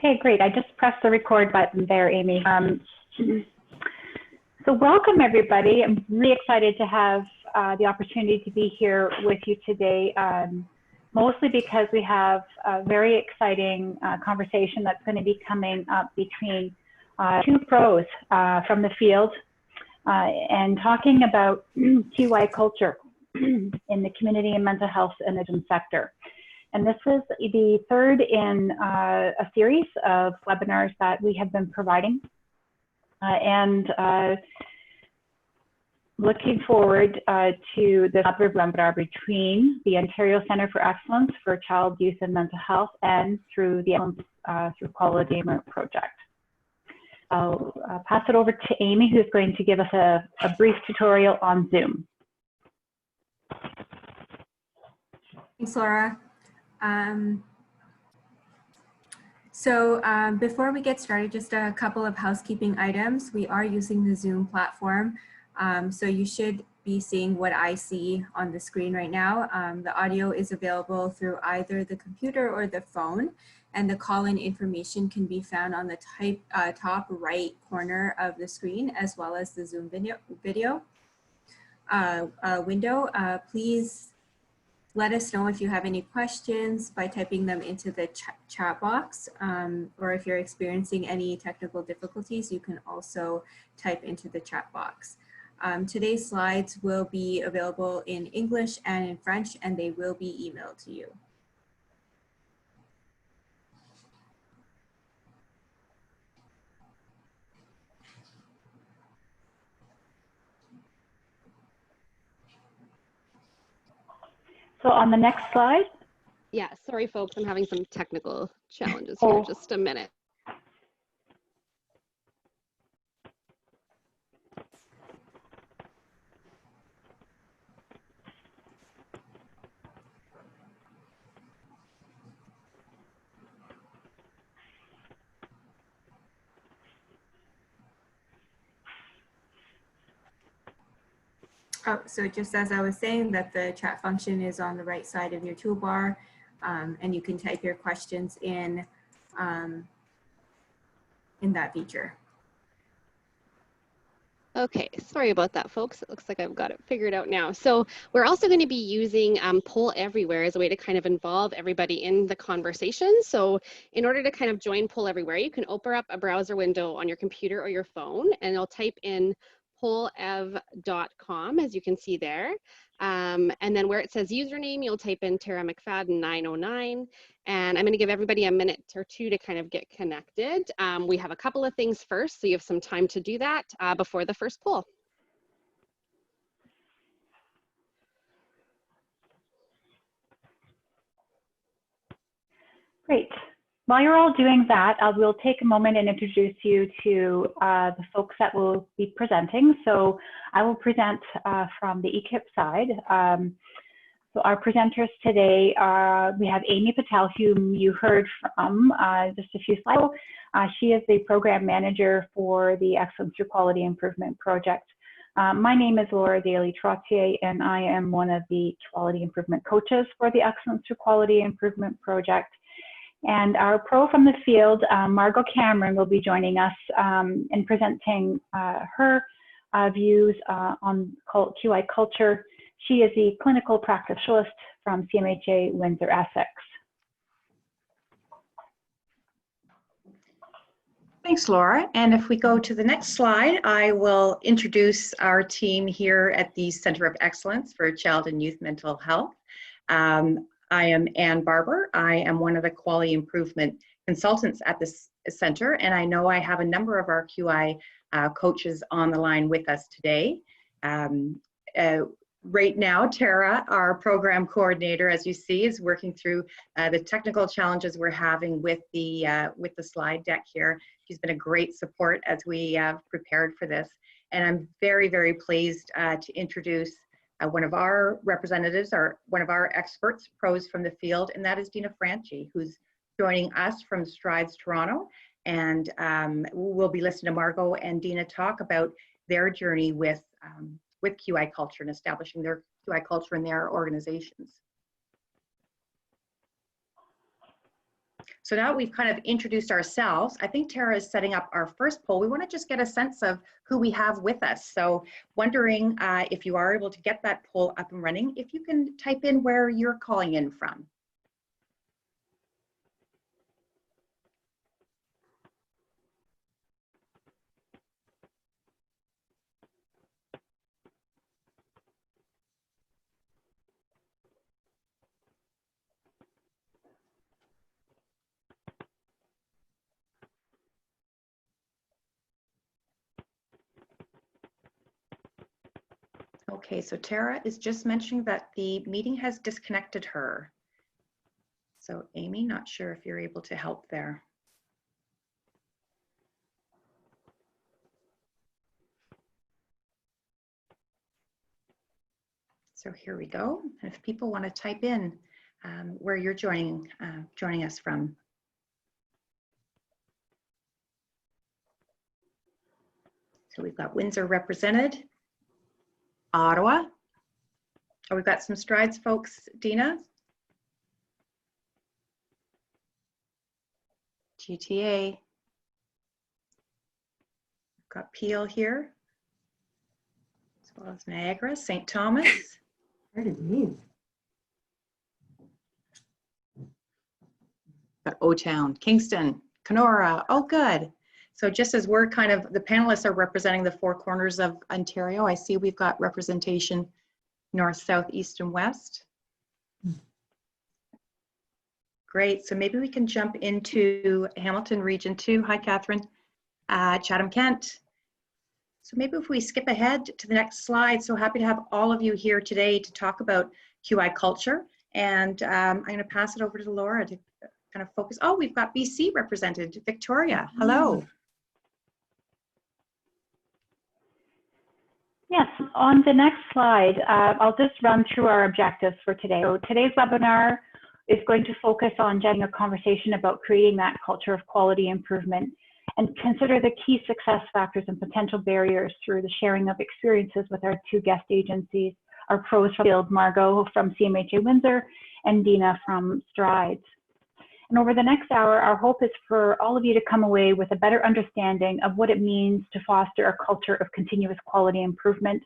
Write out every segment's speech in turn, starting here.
Okay, great. I just pressed the record button there, Amy. So welcome, everybody. I'm really excited to have the opportunity to be here with you today, mostly because we have a very exciting conversation that's going to be coming up between two pros from the field and talking about QI culture in the community and mental health and addiction sector. And this is the third in a series of webinars that we have been providing. Looking forward to the collaborative webinar between the Ontario Centre for Excellence for Child, Youth and Mental Health and through the Excellence through Quality Improvement Project. I'll pass it over to Amy, who's going to give us a brief tutorial on Zoom. Thanks, Laura. Before we get started, just a couple of housekeeping items. We are using the Zoom platform, so you should be seeing what I see on the screen right now. The audio is available through either the computer or the phone, and the call-in information can be found on the top right corner of the screen, as well as the Zoom video window. Please let us know if you have any questions by typing them into the chat box, or if you're experiencing any technical difficulties, you can also type into the chat box. Today's slides will be available in English and in French, and they will be emailed to you. So on the next slide. Yeah, sorry folks, I'm having some technical challenges here. Just a minute. Oh, so just as I was saying, that the chat function is on the right side of your toolbar, and you can type your questions in that feature. Okay, sorry about that, folks. It looks like I've got it figured out now. So we're also going to be using Poll Everywhere as a way to kind of involve everybody in the conversation. So in order to kind of join Poll Everywhere, you can open up a browser window on your computer or your phone, and you'll type in pollev.com, as you can see there. And then where it says username, you'll type in Tara McFadden 909. And I'm going to give everybody a minute or two to kind of get connected. We have a couple of things first, so you have some time to do that before the first poll. Great. While you're all doing that, we'll take a moment and introduce you to the folks that will be presenting. So I will present from the E-QIP side. So our presenters today we have Amy Patel, whom you heard from just a few slides ago. She is the program manager for the Excellence Through Quality Improvement Project. My name is Laura Daly-Trottier, and I am one of the quality improvement coaches for the Excellence Through Quality Improvement Project. And our pro from the field, Margot Cameron, will be joining us and presenting her views on QI culture. She is the clinical practice specialist from CMH&A Windsor, Essex. Thanks, Laura. And if we go to the next slide, I will introduce our team here at the Center of Excellence for Child and Youth Mental Health. I am Ann Barber. I am one of the quality improvement consultants at this center, and I know I have a number of our QI coaches on the line with us today. Right now, Tara, our program coordinator, as you see, is working through the technical challenges we're having with the slide deck here. She's been a great support as we prepared for this, and I'm very, very pleased to introduce one of our representatives, or one of our experts, pros from the field, and that is Dina Franchi, who's joining us from Strides Toronto. And we'll be listening to Margot and Dina talk about their journey with QI culture and establishing their QI culture in their organizations. So now we've kind of introduced ourselves. I think Tara is setting up our first poll. We want to just get a sense of who we have with us. So wondering if you are able to get that poll up and running, if you can type in where you're calling in from. Okay, so Tara is just mentioning that the meeting has disconnected her. So Amy, not sure if you're able to help there. So here we go. And if people want to type in where you're joining us from. So we've got Windsor represented, Ottawa. Oh, we've got some Strides folks, Dina. GTA. We've got Peel here, as well as Niagara, St. Thomas. Pardon me. Got O-Town, Kingston, Kenora. Oh, good. So just as we're kind of, the panelists are representing the four corners of Ontario, I see we've got representation north, south, east, and west. Great. So maybe we can jump into Hamilton Region 2. Hi, Catherine. Chatham-Kent. So maybe if we skip ahead to the next slide. So happy to have all of you here today to talk about QI culture. And I'm going to pass it over to Laura to kind of focus. Oh, we've got BC represented. Victoria, hello. Yes, on the next slide, I'll just run through our objectives for today. So today's webinar is going to focus on getting a conversation about creating that culture of quality improvement and consider the key success factors and potential barriers through the sharing of experiences with our two guest agencies, our pros from the field, Margot from CMH&A Windsor and Dina from Strides. And over the next hour, our hope is for all of you to come away with a better understanding of what it means to foster a culture of continuous quality improvement,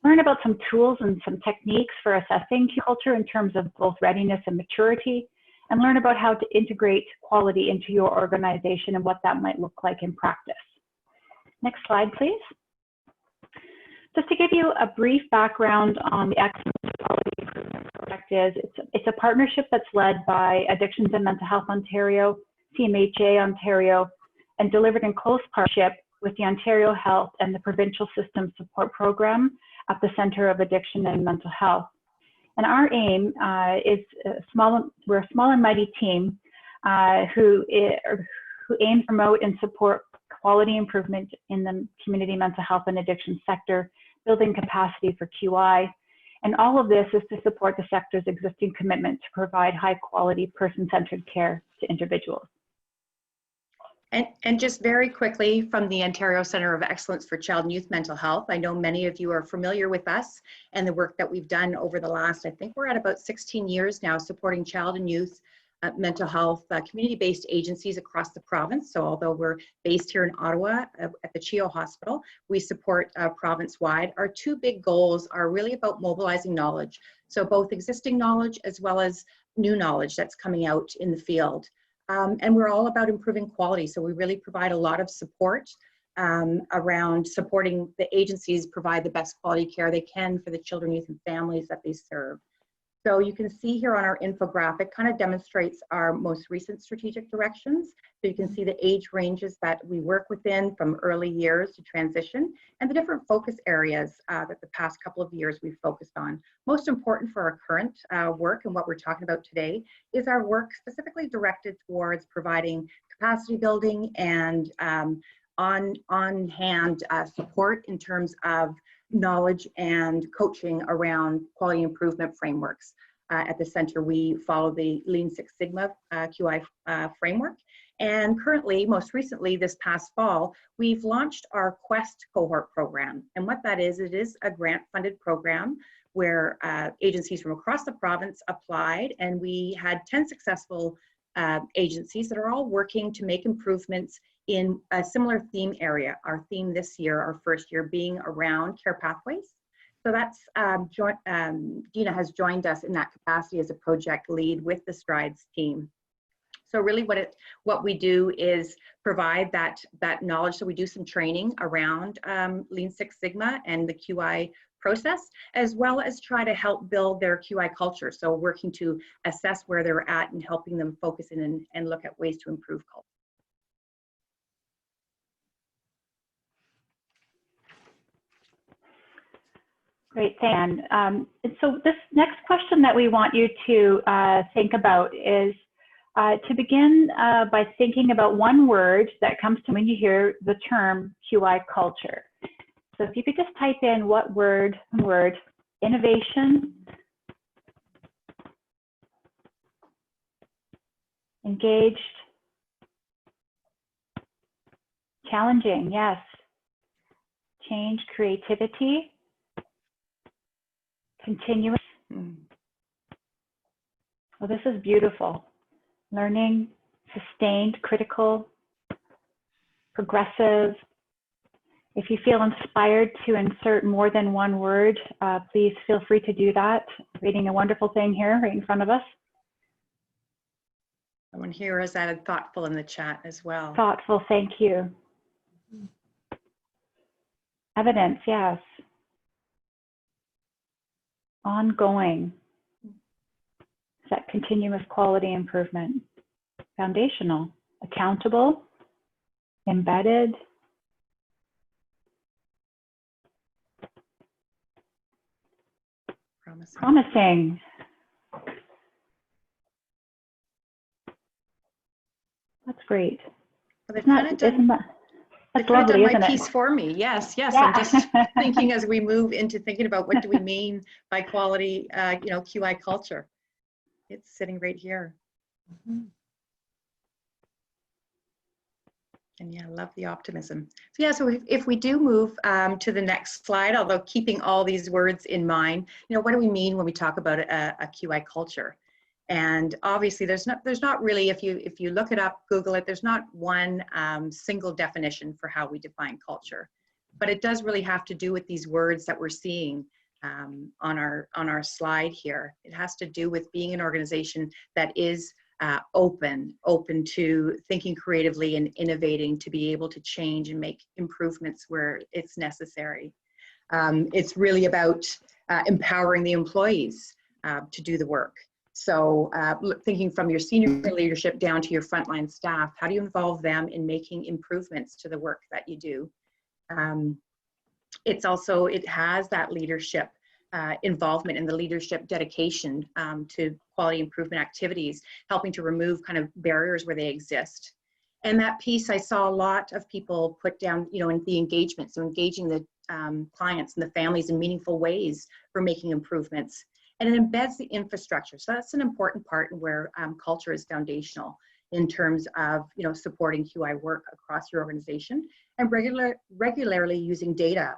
learn about some tools and some techniques for assessing culture in terms of both readiness and maturity, and learn about how to integrate quality into your organization and what that might look like in practice. Next slide, please. Just to give you a brief background on the Excellence Quality Improvement Project it's a partnership that's led by Addictions and Mental Health Ontario, CMH&A Ontario, and delivered in close partnership with the Ontario Health and the Provincial System Support Program at the Centre of Addiction and Mental Health. And our aim is we're a small and mighty team who aim to promote and support quality improvement in the community mental health and addiction sector, building capacity for QI. And all of this is to support the sector's existing commitment to provide high quality person-centered care to individuals. And just very quickly from the Ontario Centre of Excellence for Child and Youth Mental Health, I know many of you are familiar with us and the work that we've done over the last, I think we're at about 16 years now, supporting child and youth mental health community-based agencies across the province. So although we're based here in Ottawa at the CHEO Hospital, we support province-wide. Our two big goals are really about mobilizing knowledge. So both existing knowledge as well as new knowledge that's coming out in the field. And we're all about improving quality. So we really provide a lot of support around supporting the agencies provide the best quality care they can for the children, youth, and families that they serve. So you can see here on our infographic kind of demonstrates our most recent strategic directions. So you can see the age ranges that we work within from early years to transition and the different focus areas that the past couple of years we've focused on. Most important for our current work and what we're talking about today is our work specifically directed towards providing capacity building and on-hand support in terms of knowledge and coaching around quality improvement frameworks. At the center, we follow the Lean Six Sigma QI framework. And currently, most recently, this past fall, we've launched our Quest cohort program. And what that is, it is a grant-funded program where agencies from across the province applied, and we had 10 successful agencies that are all working to make improvements in a similar theme area. Our theme this year, our first year, being around care pathways. So that's, Dina has joined us in that capacity as a project lead with the STRIDES team. So really what we do is provide that knowledge. So we do some training around Lean Six Sigma and the QI process, as well as try to help build their QI culture. So working to assess where they're at and helping them focus in and look at ways to improve culture. Great, thanks. And so this next question that we want you to think about is to begin by thinking about one word that comes to when you hear the term QI culture. So if you could just type in what word, innovation, engaged, challenging, yes, change, creativity, continuous. Well, this is beautiful. Learning, sustained, critical, progressive. If you feel inspired to insert more than one word, please feel free to do that. Reading a wonderful thing here right in front of us. Someone here has added thoughtful in the chat as well. Thoughtful, thank you. Evidence, yes. Ongoing. That continuous quality improvement. Foundational, accountable, embedded, promising. That's great. Well, they've kind of done, that's lovely, my isn't piece it? for me. Yes, yes. Yeah. I'm just thinking as we move into thinking about what do we mean by quality, QI culture. It's sitting right here. And yeah, I love the optimism. So yeah, so if we do move to the next slide, although keeping all these words in mind, what do we mean when we talk about a QI culture? And obviously there's not really, if you look it up, Google it, there's not one single definition for how we define culture, but it does really have to do with these words that we're seeing on our slide here. It has to do with being an organization that is open to thinking creatively and innovating to be able to change and make improvements where it's necessary. It's really about empowering the employees to do the work. So thinking from your senior leadership down to your frontline staff, how do you involve them in making improvements to the work that you do? It has that leadership involvement and the leadership dedication to quality improvement activities, helping to remove kind of barriers where they exist. And that piece, I saw a lot of people put down, in the engagement, so engaging the clients and the families in meaningful ways for making improvements. And it embeds the infrastructure. So that's an important part where culture is foundational in terms of, supporting QI work across your organization and regularly using data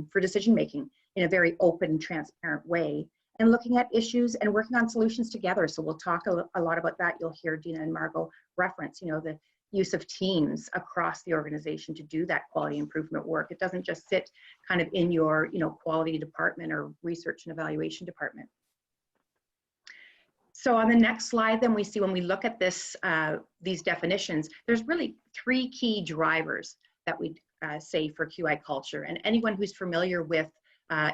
for decision-making in a very open, transparent way, and looking at issues and working on solutions together. So we'll talk a lot about that. You'll hear Dina and Margot reference, the use of teams across the organization to do that quality improvement work. It doesn't just sit kind of in your, quality department or research and evaluation department. So on the next slide, then we see when we look at this, these definitions, there's really three key drivers that we say for QI culture. And anyone who's familiar with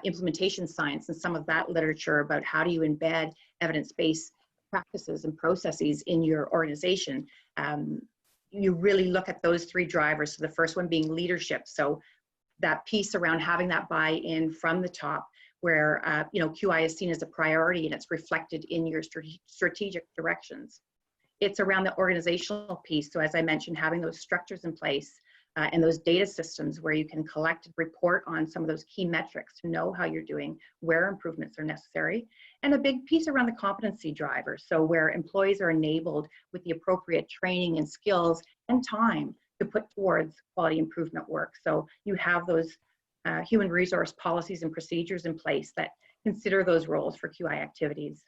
implementation science and some of that literature about how do you embed evidence-based practices and processes in your organization, you really look at those three drivers. So the first one being leadership. So that piece around having that buy-in from the top, where QI is seen as a priority and it's reflected in your strategic directions. It's around the organizational piece. So as I mentioned, having those structures in place and those data systems where you can collect and report on some of those key metrics to know how you're doing, where improvements are necessary. And a big piece around the competency driver. So where employees are enabled with the appropriate training and skills and time to put towards quality improvement work. So you have those human resource policies and procedures in place that consider those roles for QI activities.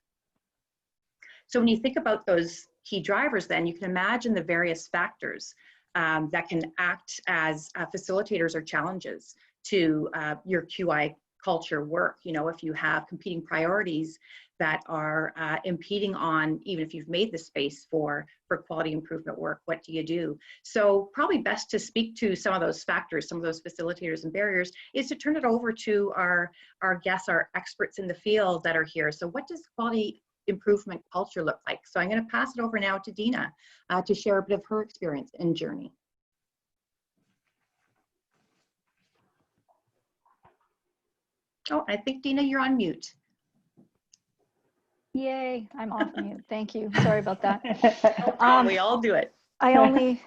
So when you think about those key drivers, then you can imagine the various factors that can act as facilitators or challenges to your QI culture work. You know, if you have competing priorities that are impeding on, even if you've made the space for quality improvement work, what do you do? So probably best to speak to some of those factors, some of those facilitators and barriers, is to turn it over to our guests, our experts in the field that are here. So what does quality improvement culture look like? So I'm going to pass it over now to Dina to share a bit of her experience and journey. Oh, I think, Dina, you're on mute. Yay, I'm off mute. Thank you. Sorry about that. We all do it. I only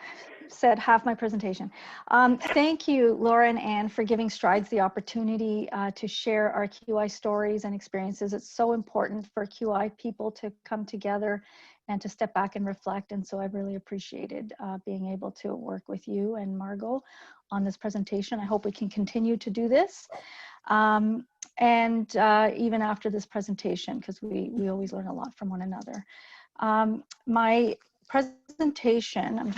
said half my presentation. Thank you, Laura and Anne, for giving Strides the opportunity to share our QI stories and experiences. It's so important for QI people to come together and to step back and reflect. And so I've really appreciated being able to work with you and Margot on this presentation. I hope we can continue to do this. Even after this presentation, because we always learn a lot from one another. My presentation,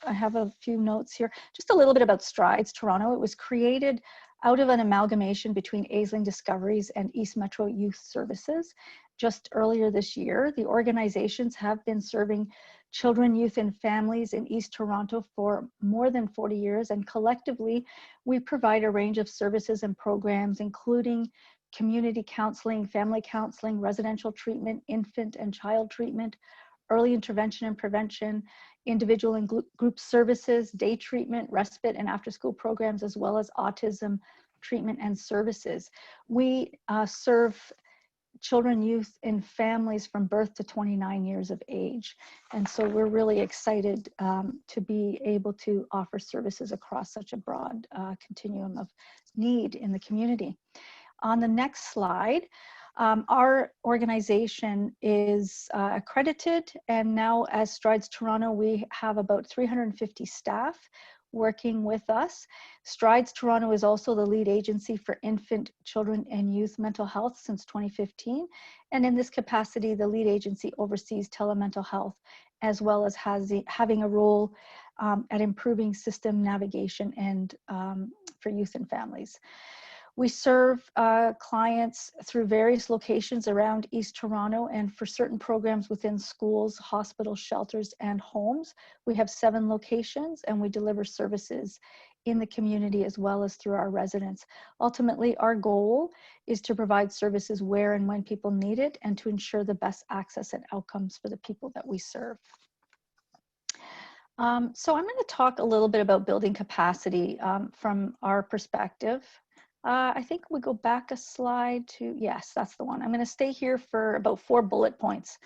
I have a few notes here, just a little bit about Strides Toronto. It was created out of an amalgamation between Aisling Discoveries and East Metro Youth Services just earlier this year. The organizations have been serving children, youth, and families in East Toronto for more than 40 years, and collectively, we provide a range of services and programs, including community counseling, family counseling, residential treatment, infant and child treatment, early intervention and prevention, individual and group services, day treatment, respite and after-school programs, as well as autism treatment and services. We serve children, youth, and families from birth to 29 years of age. And so we're really excited to be able to offer services across such a broad continuum of need in the community. On the next slide, our organization is accredited, and now as Strides Toronto, we have about 350 staff working with us. Strides Toronto is also the lead agency for infant, children, and youth mental health since 2015. And in this capacity, the lead agency oversees telemental health, as well as having a role at improving system navigation and for youth and families. We serve clients through various locations around East Toronto, and for certain programs within schools, hospitals, shelters, and homes. We have 7 locations, and we deliver services in the community as well as through our residents. Ultimately, our goal is to provide services where and when people need it, and to ensure the best access and outcomes for the people that we serve. So I'm going to talk a little bit about building capacity from our perspective. I think we go back a slide to, yes, that's the one. I'm going to stay here for about 4 bullet points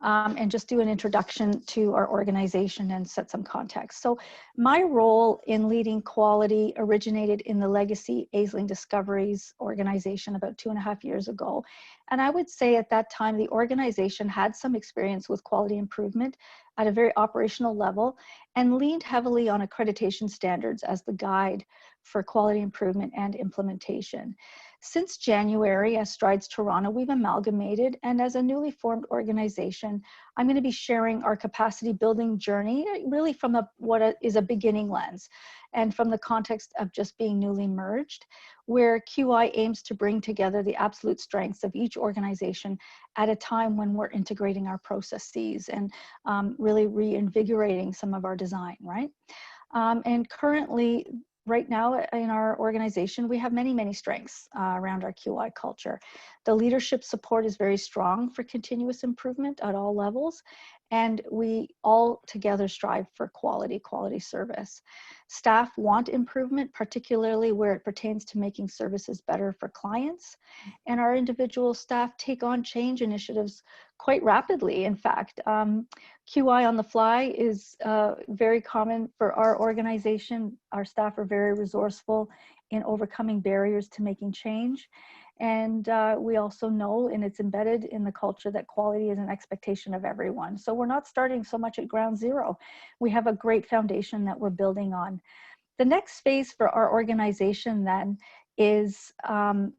and just do an introduction to our organization and set some context. So my role in leading quality originated in the legacy Aisling Discoveries organization about 2.5 years ago. And I would say at that time, the organization had some experience with quality improvement at a very operational level and leaned heavily on accreditation standards as the guide for quality improvement and implementation. Since January, as Strides Toronto, we've amalgamated, and as a newly formed organization, I'm going to be sharing our capacity building journey really from what is a beginning lens and from the context of just being newly merged, where QI aims to bring together the absolute strengths of each organization at a time when we're integrating our processes and really reinvigorating some of our design, right? And currently, right now in our organization, we have many, many strengths around our QI culture. The leadership support is very strong for continuous improvement at all levels, and we all together strive for quality service. Staff want improvement, particularly where it pertains to making services better for clients, and our individual staff take on change initiatives quite rapidly. In fact, QI on the fly is very common for our organization. Our staff are very resourceful in overcoming barriers to making change. And we also know, and it's embedded in the culture, that quality is an expectation of everyone. So we're not starting so much at ground zero. We have a great foundation that we're building on. The next phase for our organization then is, I'm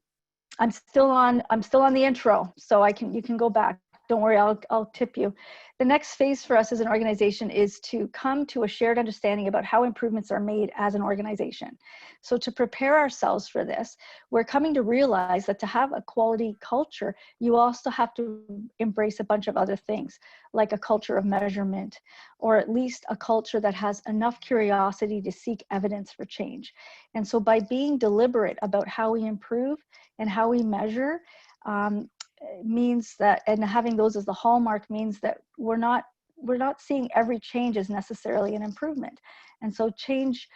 still on the intro, so you can go back. don't worry, I'll tip you. The next phase for us as an organization is to come to a shared understanding about how improvements are made as an organization. So to prepare ourselves for this, we're coming to realize that to have a quality culture, you also have to embrace a bunch of other things, like a culture of measurement, or at least a culture that has enough curiosity to seek evidence for change. And so by being deliberate about how we improve and how we measure, means that, and having those as the hallmark means that we're not seeing every change as necessarily an improvement. And so change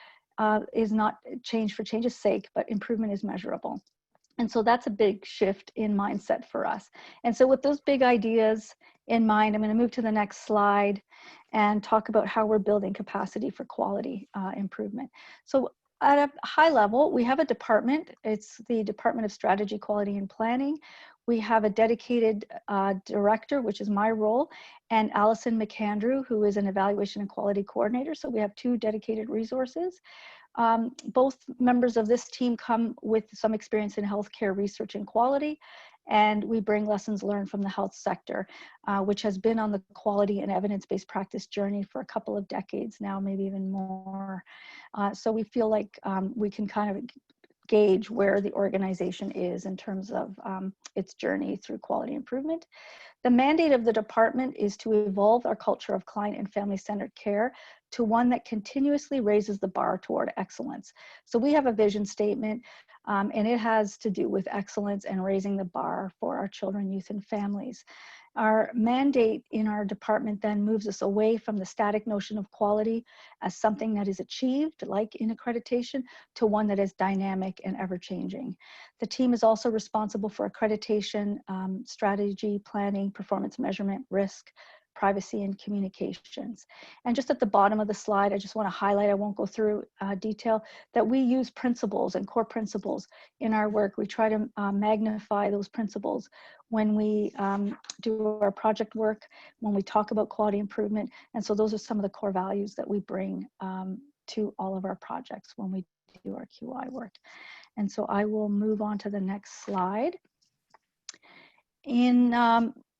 is not change for change's sake, but improvement is measurable. And so that's a big shift in mindset for us. And so with those big ideas in mind, I'm going to move to the next slide and talk about how we're building capacity for quality improvement. So at a high level, we have a department. It's the Department of Strategy, Quality, and Planning. We have a dedicated director, which is my role, and Allison McAndrew, who is an evaluation and quality coordinator. So we have two dedicated resources. Both members of this team come with some experience in healthcare research and quality, and we bring lessons learned from the health sector, which has been on the quality and evidence-based practice journey for a couple of decades now, maybe even more. So we feel like we can kind of gauge where the organization is in terms of its journey through quality improvement. The mandate of the department is to evolve our culture of client and family-centered care to one that continuously raises the bar toward excellence. So we have a vision statement, and it has to do with excellence and raising the bar for our children, youth, and families. Our mandate in our department then moves us away from the static notion of quality as something that is achieved, like in accreditation, to one that is dynamic and ever-changing. The team is also responsible for accreditation, strategy, planning, performance measurement, risk, privacy, and communications. And just at the bottom of the slide, I just want to highlight, I won't go through detail, that we use principles and core principles in our work. We try to magnify those principles when we do our project work, when we talk about quality improvement. And so those are some of the core values that we bring to all of our projects when we do our QI work. And so I will move on to the next slide.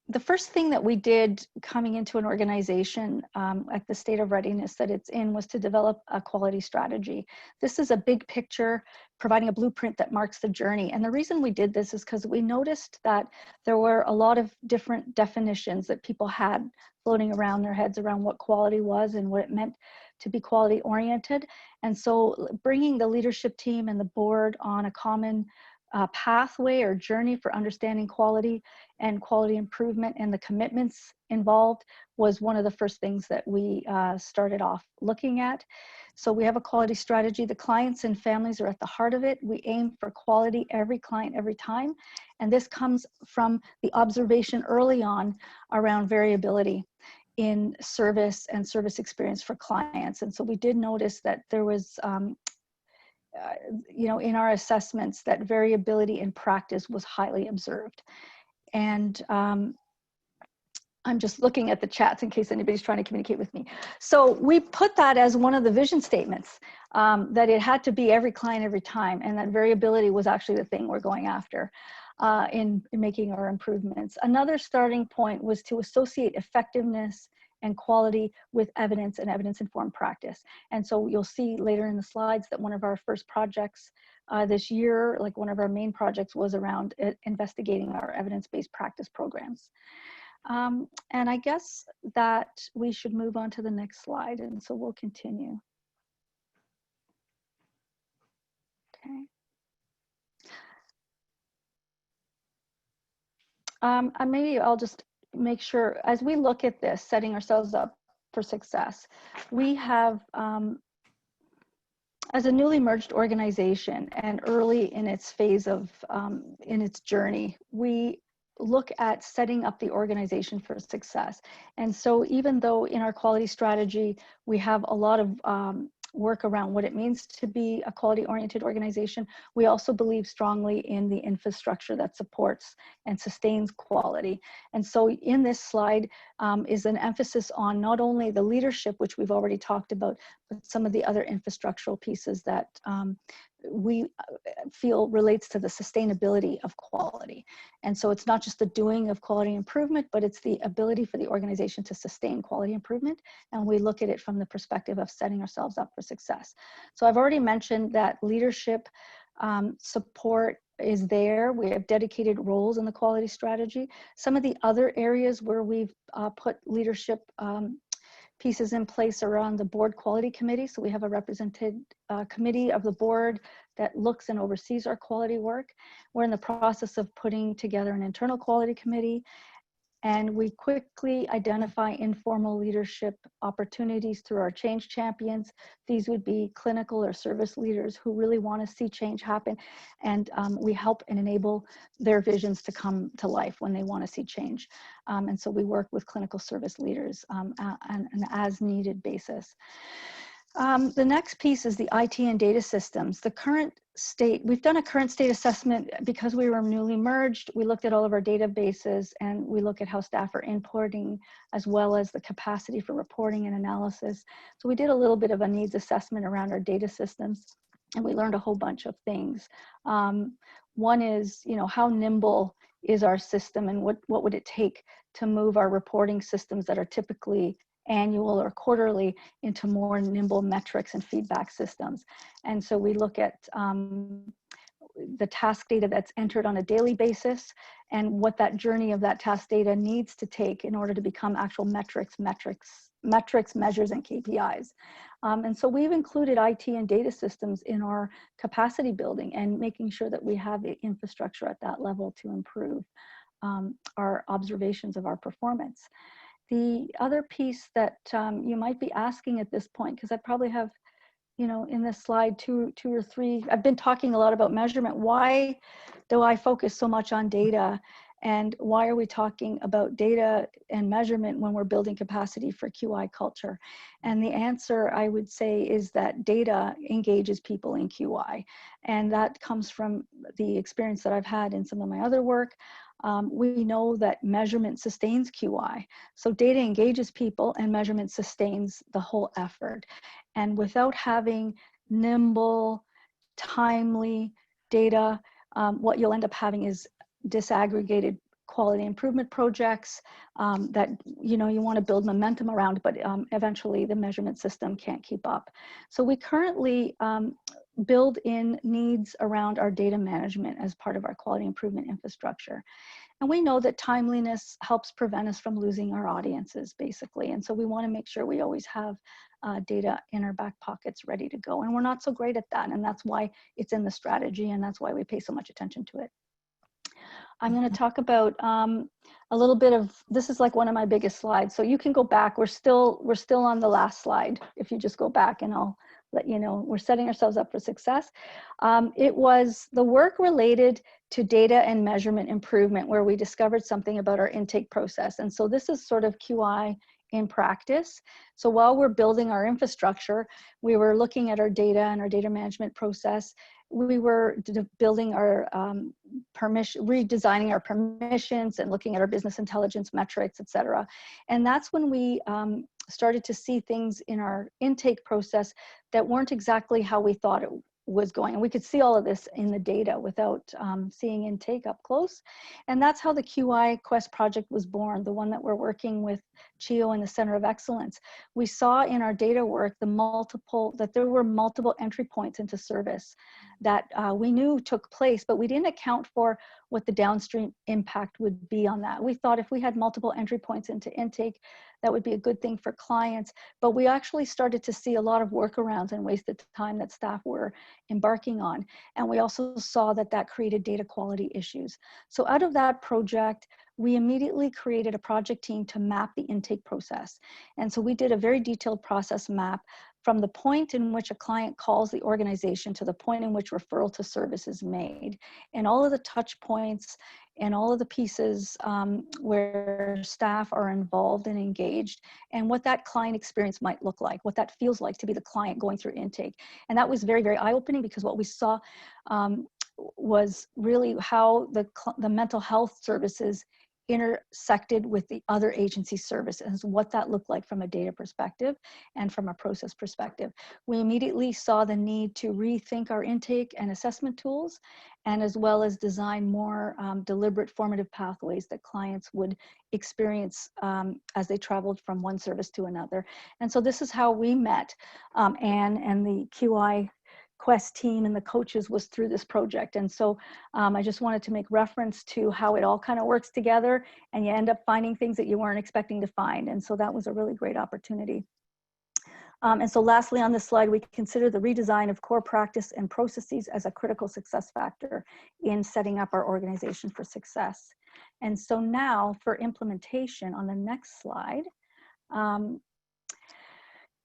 The first thing that we did coming into an organization at the state of readiness that it's in was to develop a quality strategy. This is a big picture providing a blueprint that marks the journey. And the reason we did this is because we noticed that there were a lot of different definitions that people had floating around their heads around what quality was and what it meant to be quality oriented. And so bringing the leadership team and the board on a common pathway or journey for understanding quality and quality improvement and the commitments involved was one of the first things that we started off looking at. So we have a quality strategy. The clients and families are at the heart of it. We aim for quality every client, every time. And this comes from the observation early on around variability in service and service experience for clients. And so we did notice that there was in our assessments that variability in practice was highly observed. And I'm just looking at the chats in case anybody's trying to communicate with me. So we put that as one of the vision statements, that it had to be every client every time, and that variability was actually the thing we're going after in making our improvements. Another starting point was to associate effectiveness and quality with evidence and evidence-informed practice. And so you'll see later in the slides that one of our first projects this year, like one of our main projects, was around investigating our evidence-based practice programs. And I guess that we should move on to the next slide, and so we'll continue. Okay. Maybe I'll just make sure, as we look at this, setting ourselves up for success, we have, as a newly merged organization and early in its phase of, in its journey, we look at setting up the organization for success. And so even though in our quality strategy, we have a lot of work around what it means to be a quality-oriented organization, we also believe strongly in the infrastructure that supports and sustains quality. And so in this slide is an emphasis on not only the leadership, which we've already talked about, but some of the other infrastructural pieces that we feel relates to the sustainability of quality. And so it's not just the doing of quality improvement, but it's the ability for the organization to sustain quality improvement. And we look at it from the perspective of setting ourselves up for success. So I've already mentioned that leadership support is there. We have dedicated roles in the quality strategy. Some of the other areas where we've put leadership pieces in place around the board quality committee. So we have a represented committee of the board that looks and oversees our quality work. We're in the process of putting together an internal quality committee, and we quickly identify informal leadership opportunities through our change champions. These would be clinical or service leaders who really want to see change happen, and we help and enable their visions to come to life when they want to see change. And so we work with clinical service leaders on an as needed basis. The next piece is the IT and data systems. The current state, we've done a current state assessment because we were newly merged. We looked at all of our databases, and we look at how staff are importing, as well as the capacity for reporting and analysis. So we did a little bit of a needs assessment around our data systems, and we learned a whole bunch of things. One is, how nimble is our system, and what would it take to move our reporting systems that are typically annual or quarterly into more nimble metrics and feedback systems. And so we look at the task data that's entered on a daily basis and what that journey of that task data needs to take in order to become actual metrics, measures, and KPIs. And so we've included IT and data systems in our capacity building and making sure that we have the infrastructure at that level to improve our observations of our performance. The other piece that you might be asking at this point, because I probably have, in this slide two or three, I've been talking a lot about measurement. Why do I focus so much on data? And why are we talking about data and measurement when we're building capacity for QI culture? And the answer, I would say, is that data engages people in QI. And that comes from the experience that I've had in some of my other work. We know that measurement sustains QI. So data engages people, and measurement sustains the whole effort. And without having nimble, timely data, what you'll end up having is disaggregated quality improvement projects that you want to build momentum around, but eventually the measurement system can't keep up. So we currently build in needs around our data management as part of our quality improvement infrastructure. And we know that timeliness helps prevent us from losing our audiences, basically. And so we want to make sure we always have data in our back pockets ready to go. And we're not so great at that. And that's why it's in the strategy, and that's why we pay so much attention to it. I'm going to talk about a little bit of, this is like one of my biggest slides. So you can go back. We're still on the last slide. If you just go back, and I'll let you know, we're setting ourselves up for success. It was the work related to data and measurement improvement where we discovered something about our intake process. And so this is sort of QI in practice. So while we're building our infrastructure, we were looking at our data and our data management process. We were building our redesigning our permissions and looking at our business intelligence metrics, et cetera. And that's when we started to see things in our intake process that weren't exactly how we thought it was going. And we could see all of this in the data without seeing intake up close. And that's how the QI Quest project was born, the one that we're working with CHIO and the Center of Excellence. We saw in our data work that there were multiple entry points into service that we knew took place, but we didn't account for what the downstream impact would be on that. We thought if we had multiple entry points into intake, that would be a good thing for clients. But we actually started to see a lot of workarounds and wasted time that staff were embarking on. And we also saw that that created data quality issues. So out of that project, we immediately created a project team to map the intake process. And so we did a very detailed process map from the point in which a client calls the organization to the point in which referral to service is made, and all of the touch points and all of the pieces where staff are involved and engaged, and what that client experience might look like, what that feels like to be the client going through intake. And that was very, very eye-opening, because what we saw was really how the mental health services intersected with the other agency services, what that looked like from a data perspective and from a process perspective. We immediately saw the need to rethink our intake and assessment tools, and as well as design more deliberate formative pathways that clients would experience as they traveled from one service to another. And so this is how we met, Anne and the QI Quest team and the coaches, was through this project. And so I just wanted to make reference to how it all kind of works together, and you end up finding things that you weren't expecting to find. And so that was a really great opportunity. And so lastly on this slide, we consider the redesign of core practice and processes as a critical success factor in setting up our organization for success. And so now for implementation on the next slide,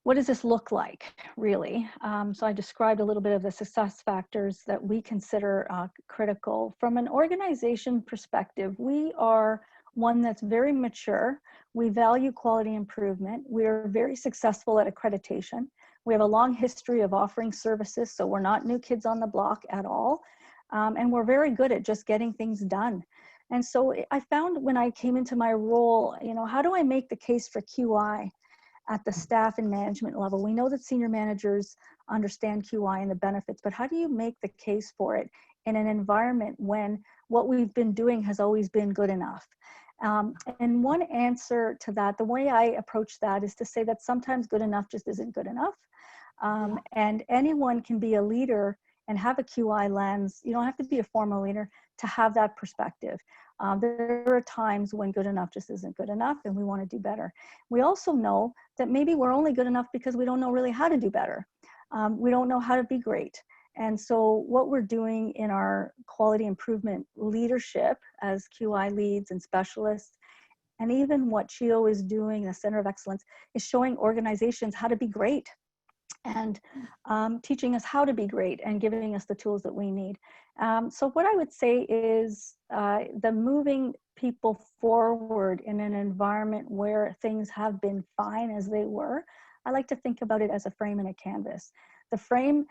what does this look like, really? So I described a little bit of the success factors that we consider critical. From an organization perspective, we are one that's very mature. We value quality improvement. We are very successful at accreditation. We have a long history of offering services, so we're not new kids on the block at all. And we're very good at just getting things done. And so I found when I came into my role, you know, how do I make the case for QI at the staff and management level? We know that senior managers understand QI and the benefits, but how do you make the case for it in an environment when what we've been doing has always been good enough? And one answer to that, the way I approach that, is to say that sometimes good enough just isn't good enough. And anyone can be a leader and have a QI lens. You don't have to be a formal leader to have that perspective. There are times when good enough just isn't good enough, and we want to do better. We also know that maybe we're only good enough because we don't know really how to do better. We don't know how to be great. And so what we're doing in our quality improvement leadership as QI leads and specialists, and even what CHIO is doing, the Center of Excellence, is showing organizations how to be great, and teaching us how to be great and giving us the tools that we need. So what I would say is the moving people forward in an environment where things have been fine as they were, I like to think about it as a frame and a canvas. The frame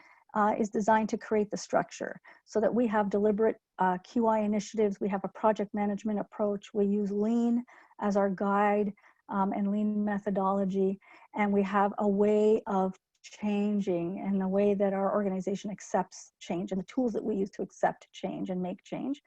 is designed to create the structure so that we have deliberate QI initiatives. We have a project management approach. We use Lean as our guide and Lean methodology. And we have a way of changing and the way that our organization accepts change and the tools that we use to accept change and make change.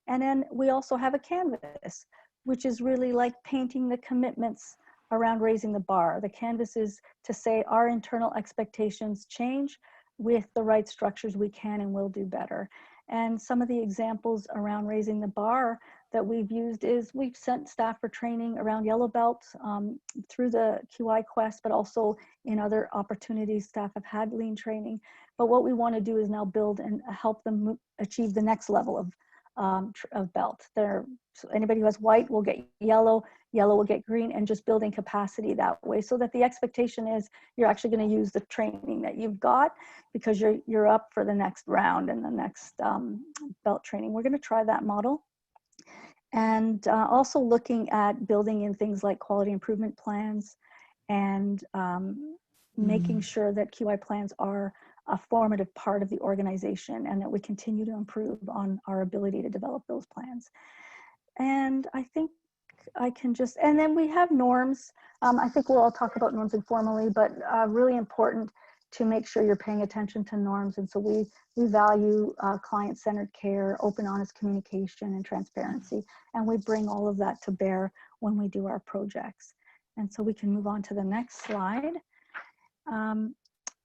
And then we also have a canvas, which is really like painting the commitments around raising the bar. The canvas is to say our internal expectations change. With the right structures, we can and will do better. And some of the examples around raising the bar that we've used is we've sent staff for training around yellow belts through the QI Quest, but also in other opportunities, staff have had Lean training. But what we want to do is now build and help them achieve the next level of belt. So anybody who has white will get yellow, yellow will get green, and just building capacity that way so that the expectation is you're actually going to use the training that you've got because you're up for the next round and the next belt training. We're going to try that model. And also looking at building in things like quality improvement plans and making sure that QI plans are a formative part of the organization and that we continue to improve on our ability to develop those plans. And I think I can just, and then we have norms. I think we'll all talk about norms informally, but really important to make sure you're paying attention to norms. And so we value client-centered care, open, honest communication, and transparency. And we bring all of that to bear when we do our projects. And so we can move on to the next slide.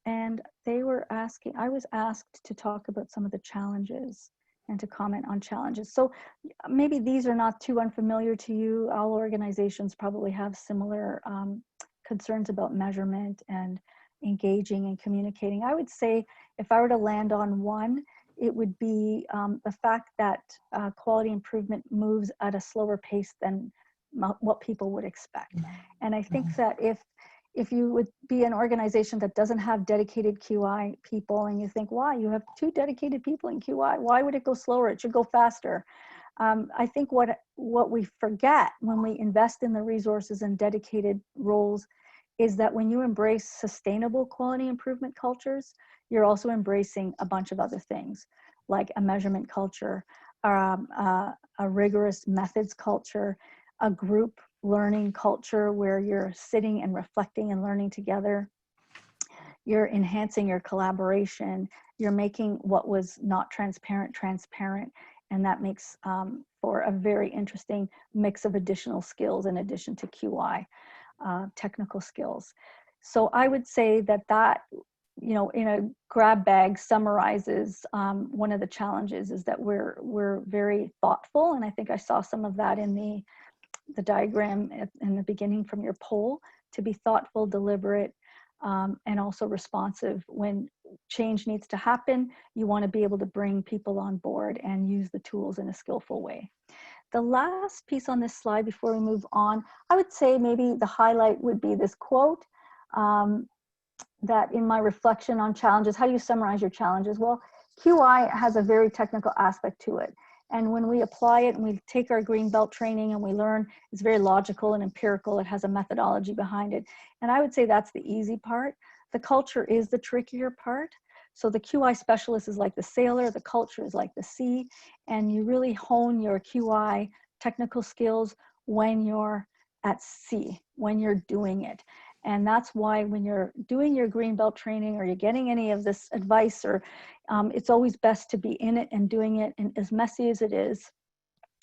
And they were asking, I was asked to talk about some of the challenges and to comment on challenges. So maybe these are not too unfamiliar to you. All organizations probably have similar concerns about measurement and engaging and communicating. I would say if I were to land on one, it would be the fact that quality improvement moves at a slower pace than what people would expect. And I think that if you would be an organization that doesn't have dedicated QI people and you think, why, you have 2 dedicated people in QI, why would it go slower? It should go faster. I think what we forget when we invest in the resources and dedicated roles is that when you embrace sustainable quality improvement cultures, you're also embracing a bunch of other things like a measurement culture, a rigorous methods culture, a group learning culture where you're sitting and reflecting and learning together. You're enhancing your collaboration. You're making what was not transparent, transparent. And that makes for a very interesting mix of additional skills in addition to QI, technical skills. So I would say that, you know, in a grab bag summarizes one of the challenges is that we're very thoughtful. And I think I saw some of that in the diagram in the beginning from your poll, to be thoughtful, deliberate, and also responsive. When change needs to happen, you want to be able to bring people on board and use the tools in a skillful way. The last piece on this slide before we move on, I would say maybe the highlight would be this quote that in my reflection on challenges, how do you summarize your challenges? Well, QI has a very technical aspect to it. And when we apply it and we take our green belt training and we learn, it's very logical and empirical. It has a methodology behind it. And I would say that's the easy part. The culture is the trickier part. So the QI specialist is like the sailor, the culture is like the sea, and you really hone your QI technical skills when you're at sea, when you're doing it. And that's why when you're doing your green belt training or you're getting any of this advice, or it's always best to be in it and doing it. And as messy as it is,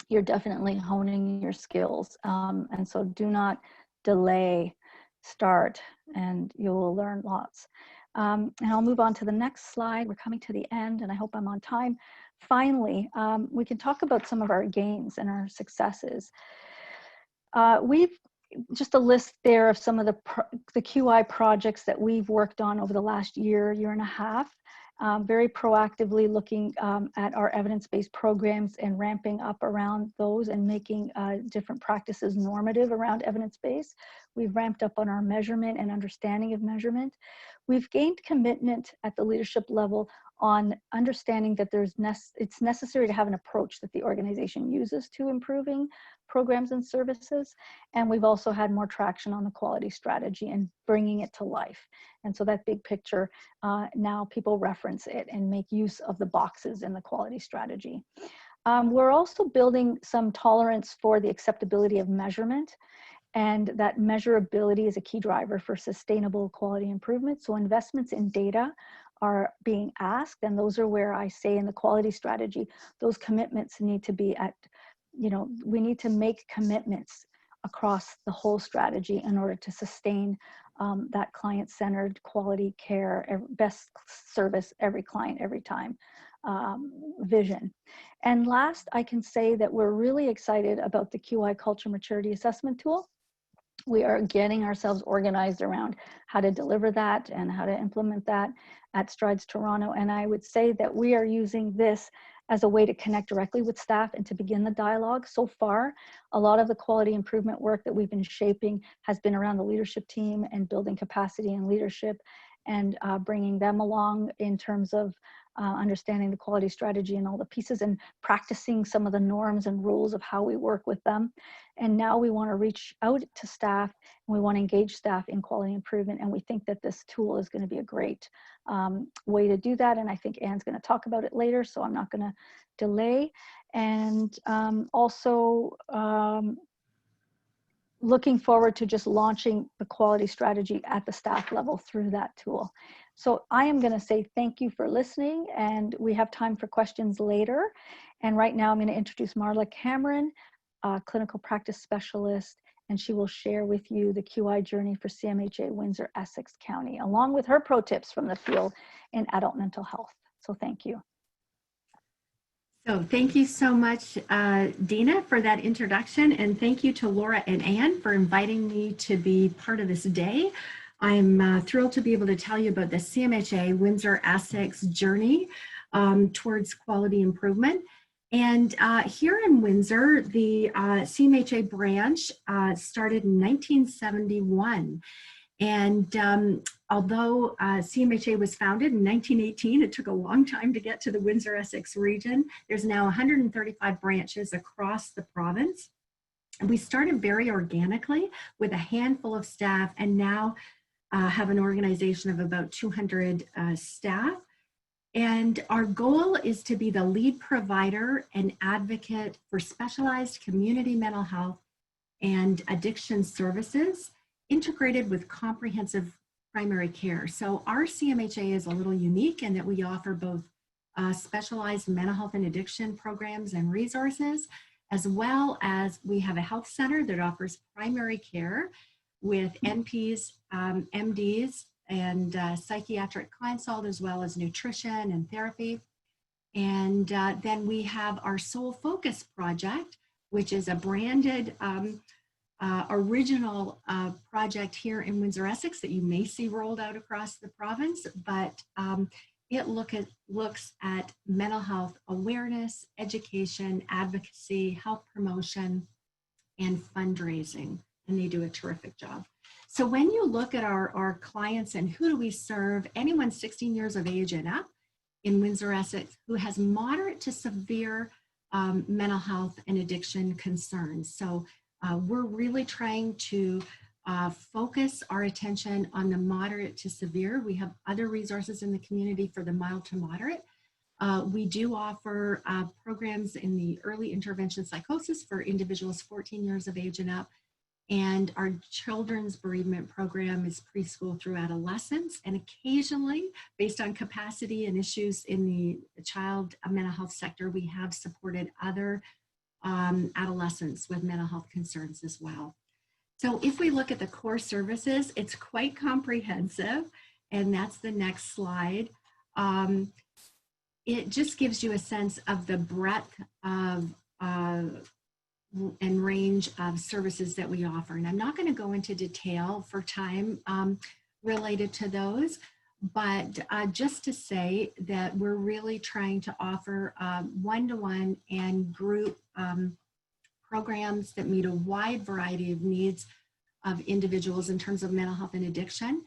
you're definitely honing your skills. And so do not delay, start, and you will learn lots. And I'll move on to the next slide. We're coming to the end and I hope I'm on time. Finally, we can talk about some of our gains and our successes. We've just a list there of some of the QI projects that we've worked on over the last year and a half, very proactively looking at our evidence-based programs and ramping up around those and making different practices normative around evidence-based. We've ramped up on our measurement and understanding of measurement. We've gained commitment at the leadership level on understanding that it's necessary to have an approach that the organization uses to improving programs and services. And we've also had more traction on the quality strategy and bringing it to life. And so that big picture, now people reference it and make use of the boxes in the quality strategy. We're also building some tolerance for the acceptability of measurement, and that measurability is a key driver for sustainable quality improvement. So investments in data are being asked, and those are where I say in the quality strategy, those commitments need to be at, you know, we need to make commitments across the whole strategy in order to sustain that client-centered quality care, best service, every client, every time vision. And last, I can say that we're really excited about the QI Culture Maturity Assessment Tool. We are getting ourselves organized around how to deliver that and how to implement that at Strides Toronto. And I would say that we are using this as a way to connect directly with staff and to begin the dialogue. So far, a lot of the quality improvement work that we've been shaping has been around the leadership team and building capacity and leadership, and bringing them along in terms of understanding the quality strategy and all the pieces and practicing some of the norms and rules of how we work with them. And now we want to reach out to staff and we want to engage staff in quality improvement. And we think that this tool is going to be a great way to do that. And I think Anne's going to talk about it later, so I'm not going to delay. And also looking forward to just launching the quality strategy at the staff level through that tool. So I am going to say thank you for listening, and we have time for questions later. And right now I'm going to introduce Marla Cameron, clinical practice specialist, and she will share with you the QI journey for CMH&A Windsor Essex County, along with her pro tips from the field in adult mental health. So thank you. So thank you so much, Dina, for that introduction, and thank you to Laura and Anne for inviting me to be part of this day. I'm thrilled to be able to tell you about the CMH&A Windsor Essex journey towards quality improvement. And here in Windsor, the CMH&A branch started in 1971. And although CMH&A was founded in 1918, it took a long time to get to the Windsor Essex region. There's now 135 branches across the province. And we started very organically with a handful of staff, and now have an organization of about 200 staff. And our goal is to be the lead provider and advocate for specialized community mental health and addiction services integrated with comprehensive primary care. So our CMH&A is a little unique in that we offer both specialized mental health and addiction programs and resources, as well as we have a health center that offers primary care with NPs, MDs, and psychiatric consult, as well as nutrition and therapy. And then we have our Soul Focus project, which is a branded original project here in Windsor, Essex that you may see rolled out across the province, but it looks at mental health awareness, education, advocacy, health promotion, and fundraising, and they do a terrific job. So when you look at our clients and who do we serve, anyone 16 years of age and up in Windsor, Essex, who has moderate to severe mental health and addiction concerns. So we're really trying to focus our attention on the moderate to severe. We have other resources in the community for the mild to moderate. We do offer programs in the early intervention psychosis for individuals 14 years of age and up. And our children's bereavement program is preschool through adolescence. And occasionally, based on capacity and issues in the child mental health sector, we have supported other adolescents with mental health concerns as well. So if we look at the core services, it's quite comprehensive. And that's the next slide. It just gives you a sense of the breadth of and range of services that we offer. And I'm not going to go into detail for time related to those, but just to say that we're really trying to offer one-to-one and group programs that meet a wide variety of needs of individuals in terms of mental health and addiction,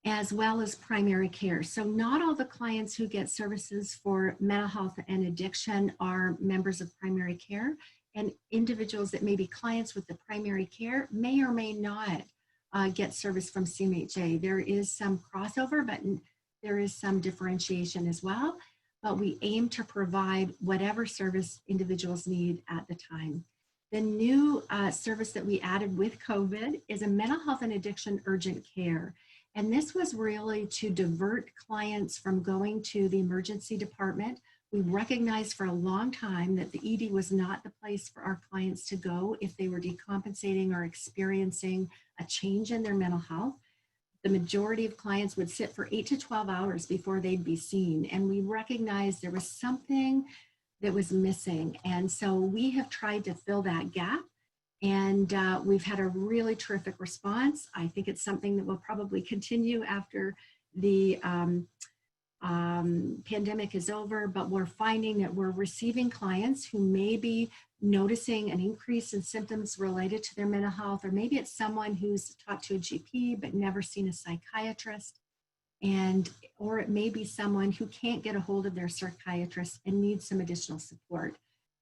as well as primary care. So not all the clients who get services for mental health and addiction are members of primary care. And individuals that may be clients with the primary care may or may not get service from CMH&A. There is some crossover, but there is some differentiation as well. But we aim to provide whatever service individuals need at the time. The new service that we added with COVID is a mental health and addiction urgent care. And this was really to divert clients from going to the emergency department. We recognized for a long time that the ED was not the place for our clients to go if they were decompensating or experiencing a change in their mental health. The majority of clients would sit for 8 to 12 hours before they'd be seen. And we recognized there was something that was missing. And so we have tried to fill that gap. And we've had a really terrific response. I think it's something that will probably continue after the pandemic is over, but we're finding that we're receiving clients who may be noticing an increase in symptoms related to their mental health, or maybe it's someone who's talked to a GP but never seen a psychiatrist, or it may be someone who can't get a hold of their psychiatrist and needs some additional support.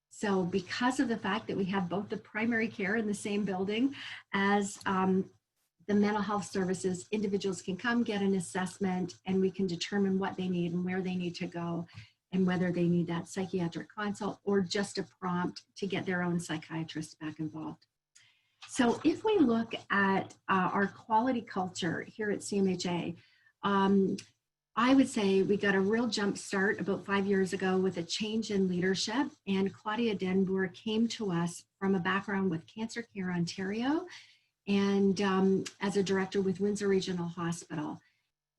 So because of the fact that we have both the primary care in the same building as the mental health services, individuals can come get an assessment and we can determine what they need and where they need to go and whether they need that psychiatric consult or just a prompt to get their own psychiatrist back involved. So if we look at our quality culture here at CMH&A, I would say we got a real jump start about 5 years ago with a change in leadership, and Claudia Denboer came to us from a background with Cancer Care Ontario and as a director with Windsor Regional Hospital.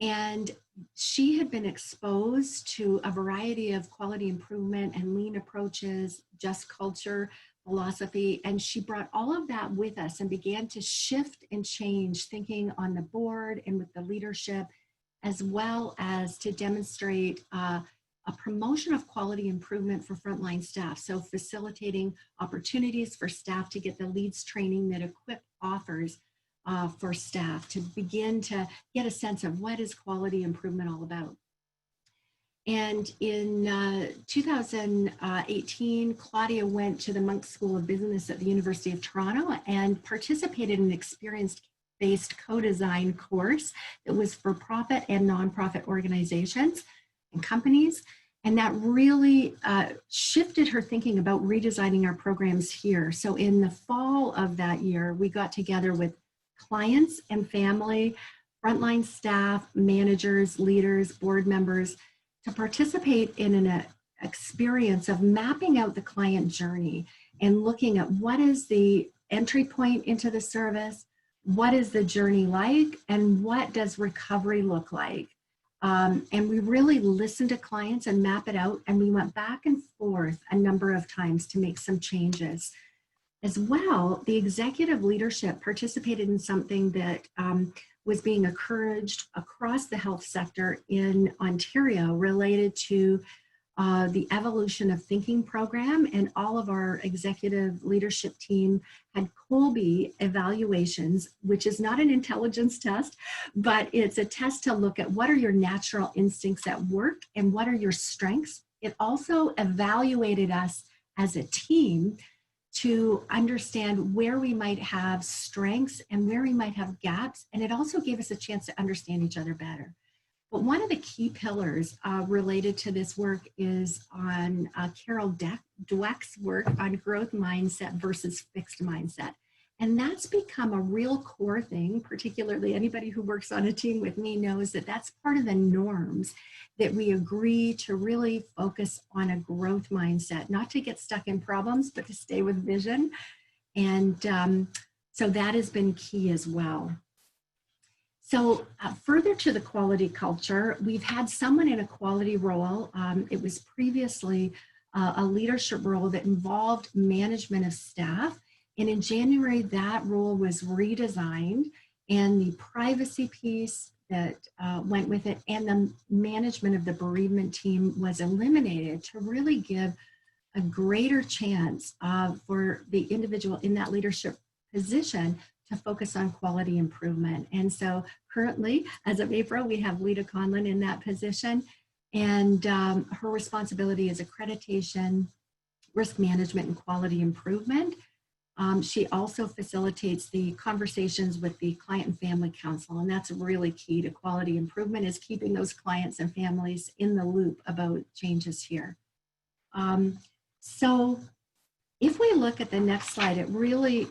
And she had been exposed to a variety of quality improvement and lean approaches, just culture, philosophy, and she brought all of that with us and began to shift and change thinking on the board and with the leadership, as well as to demonstrate a promotion of quality improvement for frontline staff. So facilitating opportunities for staff to get the leads training that E-QIP offers for staff to begin to get a sense of what is quality improvement all about. And in 2018, Claudia went to the Monk School of Business at the University of Toronto and participated in an experience-based co-design course that was for profit and nonprofit organizations. and companies. And that really shifted her thinking about redesigning our programs here. So in the fall of that year, we got together with clients and family, frontline staff, managers, leaders, board members to participate in an experience of mapping out the client journey and looking at what is the entry point into the service, what is the journey like, and what does recovery look like. And we really listened to clients and map it out, and we went back and forth a number of times to make some changes. As well, the executive leadership participated in something that was being encouraged across the health sector in Ontario related to the Evolution of Thinking program, and all of our executive leadership team had Colby evaluations, which is not an intelligence test, but it's a test to look at what are your natural instincts at work and what are your strengths. It also evaluated us as a team to understand where we might have strengths and where we might have gaps, and it also gave us a chance to understand each other better. But one of the key pillars related to this work is on Carol Dweck's work on growth mindset versus fixed mindset. And that's become a real core thing, particularly anybody who works on a team with me knows that that's part of the norms, that we agree to really focus on a growth mindset, not to get stuck in problems, but to stay with vision. And so that has been key as well. So further to the quality culture, we've had someone in a quality role. It was previously a leadership role that involved management of staff. And in January, that role was redesigned, and the privacy piece that went with it and the management of the bereavement team was eliminated to really give a greater chance for the individual in that leadership position to focus on quality improvement. And so currently, as of April, we have Lita Conlon in that position, and her responsibility is accreditation, risk management, and quality improvement. She also facilitates the conversations with the client and family council, and that's really key to quality improvement, is keeping those clients and families in the loop about changes here. So if we look at the next slide, it really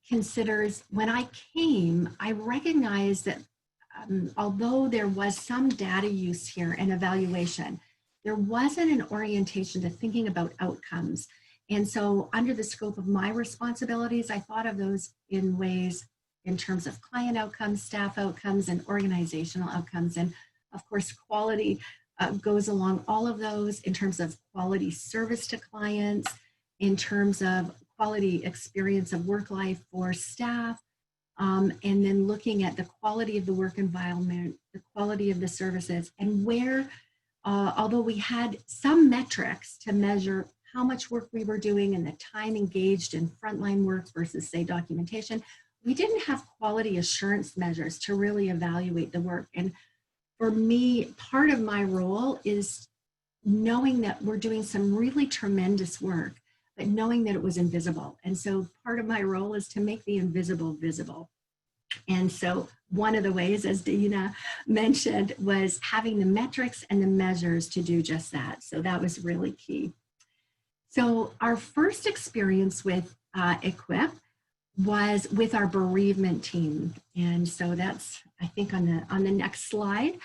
considers, when I came, I recognized that although there was some data use here and evaluation, there wasn't an orientation to thinking about outcomes. And so under the scope of my responsibilities, I thought of those in ways in terms of client outcomes, staff outcomes, and organizational outcomes. And of course, quality goes along all of those in terms of quality service to clients, in terms of quality experience of work life for staff, and then looking at the quality of the work environment, the quality of the services, and where, although we had some metrics to measure how much work we were doing and the time engaged in frontline work versus, say, documentation, we didn't have quality assurance measures to really evaluate the work. And for me, part of my role is knowing that we're doing some really tremendous work, but knowing that it was invisible. And so part of my role is to make the invisible visible. And so one of the ways, as Dina mentioned, was having the metrics and the measures to do just that. So that was really key. So our first experience with E-QIP was with our bereavement team. And so that's, I think, on the next slide.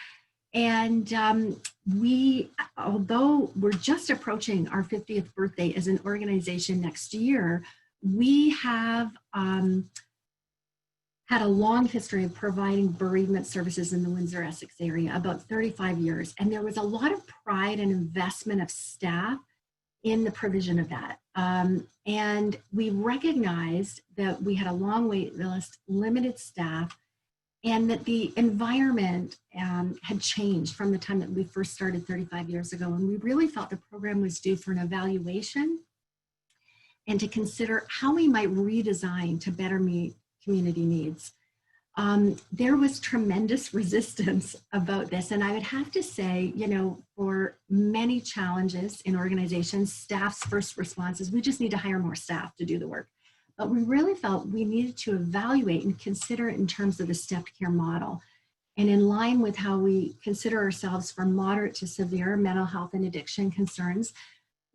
And we, although we're just approaching our 50th birthday as an organization next year, we have had a long history of providing bereavement services in the Windsor-Essex area, about 35 years. And there was a lot of pride and investment of staff in the provision of that. And we recognized that we had a long wait list, limited staff, and that the environment had changed from the time that we first started 35 years ago. And we really felt the program was due for an evaluation and to consider how we might redesign to better meet community needs. There was tremendous resistance about this. And I would have to say, you know, for many challenges in organizations, staff's first response is we just need to hire more staff to do the work. But we really felt we needed to evaluate and consider it in terms of the stepped care model. And in line with how we consider ourselves for moderate to severe mental health and addiction concerns,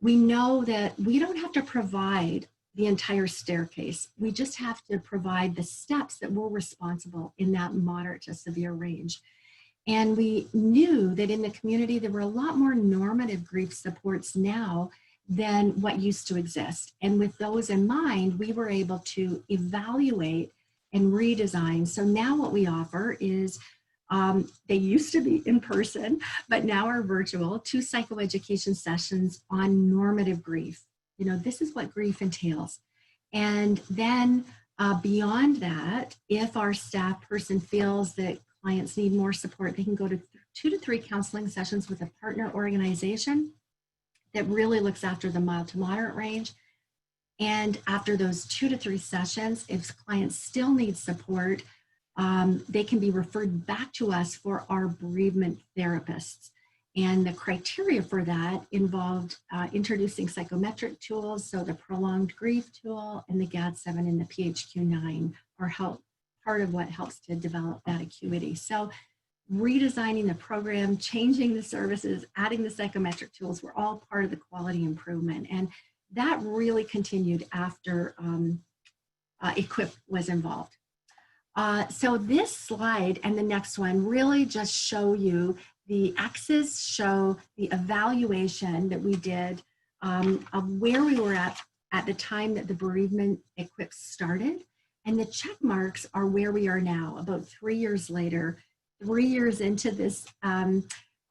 we know that we don't have to provide the entire staircase. We just have to provide the steps that we're responsible in that moderate to severe range. And we knew that in the community, there were a lot more normative grief supports now than what used to exist. And with those in mind, we were able to evaluate and redesign. So now what we offer is, they used to be in person, but now are virtual, 2 psychoeducation sessions on normative grief. You know, this is what grief entails. And then beyond that, if our staff person feels that clients need more support, they can go to 2 to 3 counseling sessions with a partner organization that really looks after the mild to moderate range. And after those 2 to 3 sessions, if clients still need support, they can be referred back to us for our bereavement therapists. And the criteria for that involved introducing psychometric tools, so the prolonged grief tool and the GAD-7 and the PHQ-9 are part of what helps to develop that acuity. So redesigning the program, changing the services, adding the psychometric tools were all part of the quality improvement. And that really continued after E-QIP was involved. So this slide and the next one really just show you, the X's show the evaluation that we did of where we were at the time that the bereavement E-QIP started. And the check marks are where we are now, about 3 years later, 3 years into this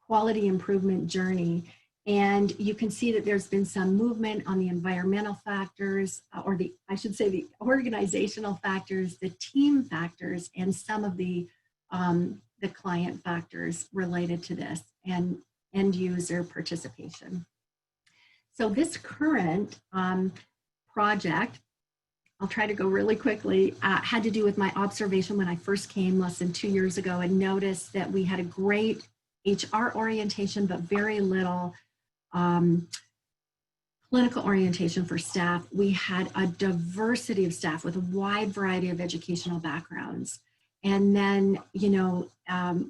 quality improvement journey. And you can see that there's been some movement on the environmental factors, or I should say the organizational factors, the team factors, and some of the client factors related to this, and end user participation. So this current project, I'll try to go really quickly, had to do with my observation when I first came less than 2 years ago and noticed that we had a great HR orientation, but very little clinical orientation for staff. We had a diversity of staff with a wide variety of educational backgrounds. And then, you know,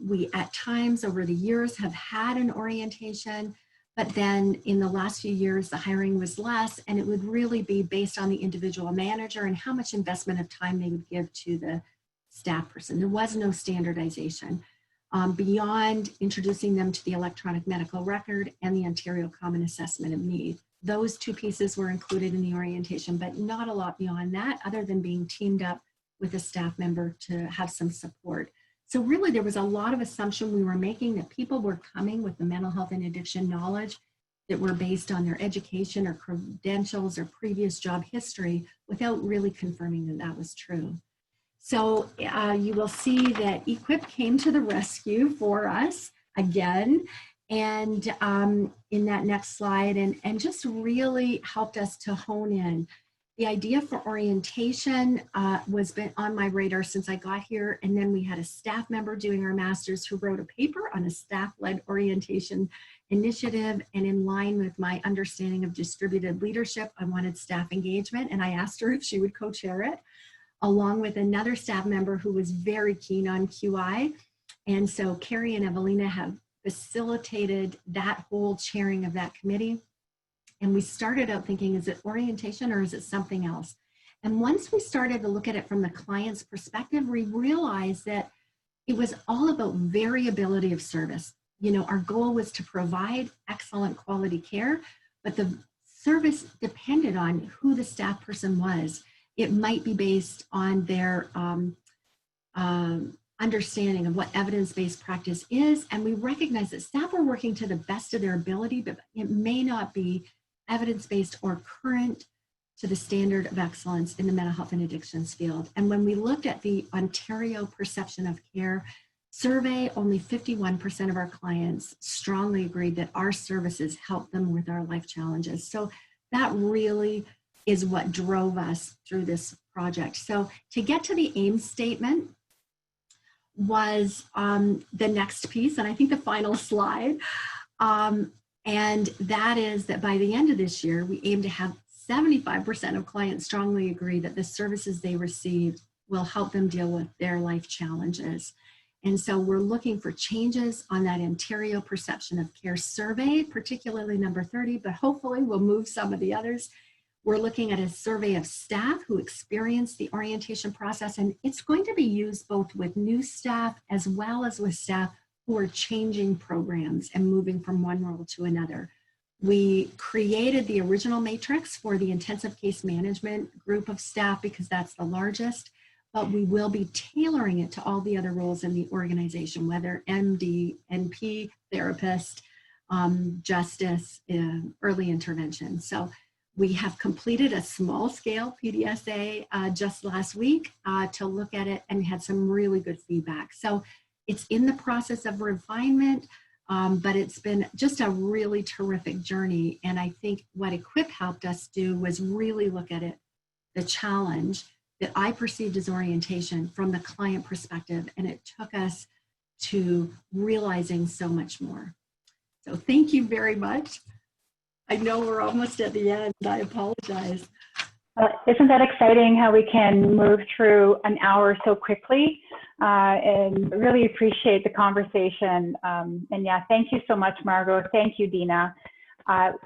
we at times over the years have had an orientation, but then in the last few years, the hiring was less, and it would really be based on the individual manager and how much investment of time they would give to the staff person. There was no standardization. Beyond introducing them to the electronic medical record and the Ontario Common Assessment of Need. Those 2 pieces were included in the orientation, but not a lot beyond that, other than being teamed up with a staff member to have some support. So really there was a lot of assumption we were making that people were coming with the mental health and addiction knowledge that were based on their education or credentials or previous job history without really confirming that that was true. So you will see that E-QIP came to the rescue for us again, and in that next slide, and just really helped us to hone in. The idea for orientation was been on my radar since I got here, and then we had a staff member doing our master's who wrote a paper on a staff-led orientation initiative, and in line with my understanding of distributed leadership, I wanted staff engagement, and I asked her if she would co-chair it, along with another staff member who was very keen on QI. And so Carrie and Evelina have facilitated that whole chairing of that committee. And we started out thinking, is it orientation or is it something else? And once we started to look at it from the client's perspective, we realized that it was all about variability of service. You know, our goal was to provide excellent quality care, but the service depended on who the staff person was. It might be based on their understanding of what evidence-based practice is. And we recognize that staff are working to the best of their ability, but it may not be evidence-based or current to the standard of excellence in the mental health and addictions field. And when we looked at the Ontario Perception of Care survey, only 51% of our clients strongly agreed that our services help them with our life challenges. So that really is what drove us through this project. So to get to the aim statement was the next piece, and I think the final slide. And that is that by the end of this year, we aim to have 75% of clients strongly agree that the services they receive will help them deal with their life challenges. And so we're looking for changes on that Ontario Perception of Care survey, particularly number 30, but hopefully we'll move some of the others. We're looking at a survey of staff who experienced the orientation process, and it's going to be used both with new staff as well as with staff who are changing programs and moving from one role to another. We created the original matrix for the intensive case management group of staff because that's the largest, but we will be tailoring it to all the other roles in the organization, whether MD, NP, therapist, justice, early intervention. So we have completed a small scale PDSA just last week to look at it, and we had some really good feedback. So it's in the process of refinement, but it's been just a really terrific journey. And I think what E-QIP helped us do was really look at it, the challenge that I perceived as orientation from the client perspective, and it took us to realizing so much more. So thank you very much. I know we're almost at the end. I apologize. Isn't that exciting how we can move through an hour so quickly, and really appreciate the conversation. And yeah, thank you so much, Margot. Thank you, Dina.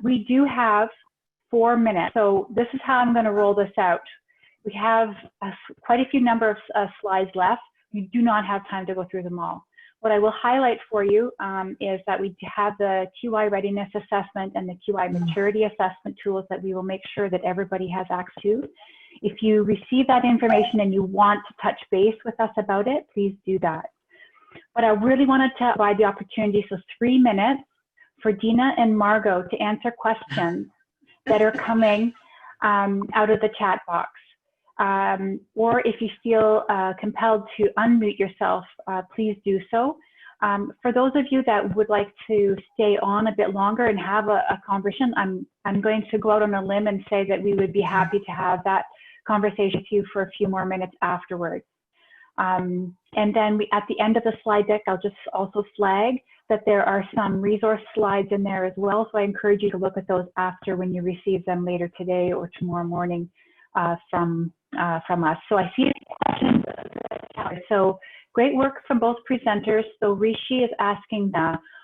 We do have 4 minutes. So this is how I'm going to roll this out. We have quite a few number of slides left. We do not have time to go through them all. What I will highlight for you is that we have the QI readiness assessment and the QI maturity assessment tools that we will make sure that everybody has access to. If you receive that information and you want to touch base with us about it, please do that. But I really wanted to provide the opportunity, so 3 minutes for Dina and Margot to answer questions that are coming out of the chat box. Or if you feel compelled to unmute yourself, please do so. For those of you that would like to stay on a bit longer and have a conversation, I'm going to go out on a limb and say that we would be happy to have that conversation with you for a few more minutes afterwards. And then at the end of the slide deck, I'll just also flag that there are some resource slides in there as well. So I encourage you to look at those after when you receive them later today or tomorrow morning from us. So I see questions. So great work from both presenters. So Rishi is asking,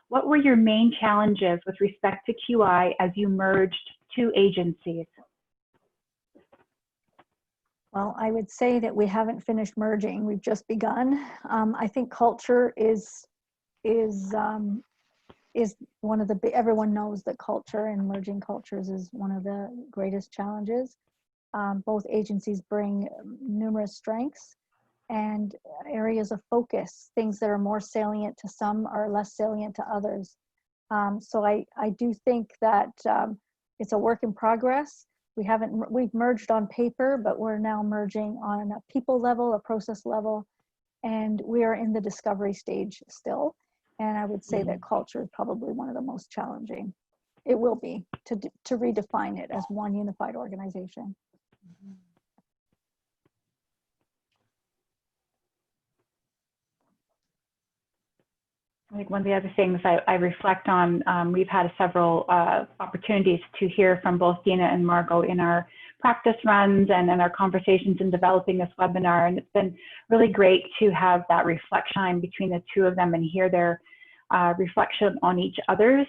what were your main challenges with respect to QI as you merged two agencies? Well, I would say that we haven't finished merging. We've just begun. I think culture is one of the, everyone knows that culture and merging cultures is one of the greatest challenges. Both agencies bring numerous strengths and areas of focus, things that are more salient to some are less salient to others. So I do think that it's a work in progress. We've merged on paper, but we're now merging on a people level, a process level, and we are in the discovery stage still. And I would say that culture is probably one of the most challenging. It will be to redefine it as one unified organization. I think one of the other things I reflect on, we've had several opportunities to hear from both Dina and Margot in our practice runs and in our conversations in developing this webinar. And it's been really great to have that reflection between the two of them and hear their reflection on each other's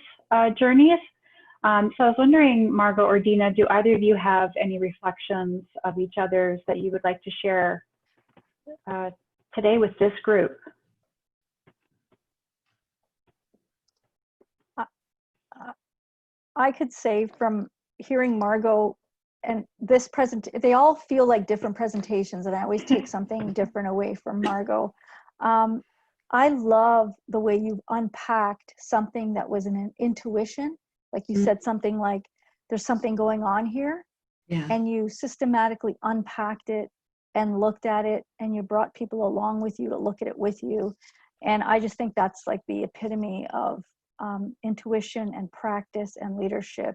journeys. So I was wondering, Margot or Dina, do either of you have any reflections of each other's that you would like to share today with this group? I could say from hearing Margot and this they all feel like different presentations, and I always take something different away from Margot. I love the way you've unpacked something that was an intuition. Like you said something like, there's something going on here. Yeah. And you systematically unpacked it and looked at it, and you brought people along with you to look at it with you. And I just think that's like the epitome of intuition and practice and leadership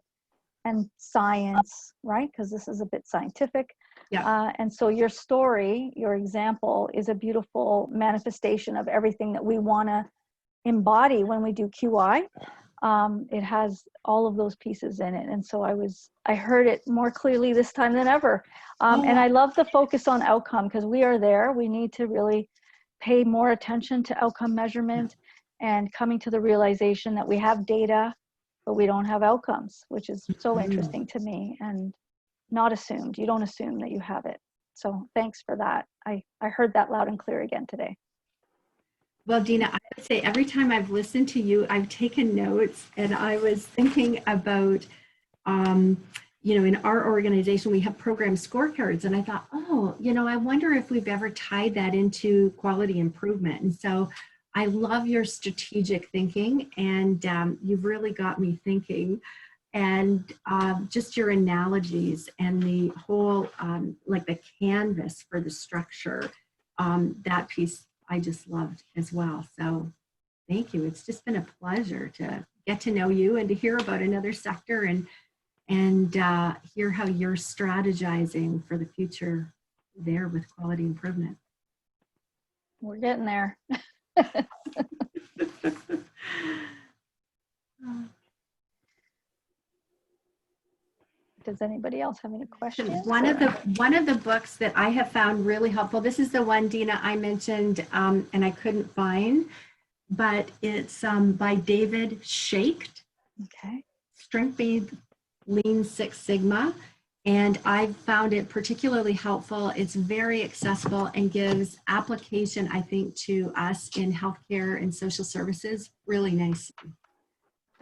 and science, right? Because this is a bit scientific. Yeah. And so your story, your example is a beautiful manifestation of everything that we want to embody when we do QI. It has all of those pieces in it. And so I heard it more clearly this time than ever. And I love the focus on outcome, because we are there. We need to really pay more attention to outcome measurement and coming to the realization that we have data, but we don't have outcomes, which is so interesting to me and not assumed. You don't assume that you have it. So thanks for that. I heard that loud and clear again today. Well, Dina, I would say every time I've listened to you, I've taken notes, and I was thinking about, you know, in our organization, we have program scorecards, and I thought, oh, you know, I wonder if we've ever tied that into quality improvement. And so I love your strategic thinking, and you've really got me thinking, and just your analogies and the whole, like the canvas for the structure, that piece I just loved as well. So thank you. It's just been a pleasure to get to know you and to hear about another sector and hear how you're strategizing for the future there with quality improvement. We're getting there. Does anybody else have any questions? One of the books that I have found really helpful, this is the one, Dina, I mentioned and I couldn't find, but it's by David Shaked. Okay. Strength-Based Lean Six Sigma. And I found it particularly helpful. It's very accessible and gives application, I think, to us in healthcare and social services really nicely.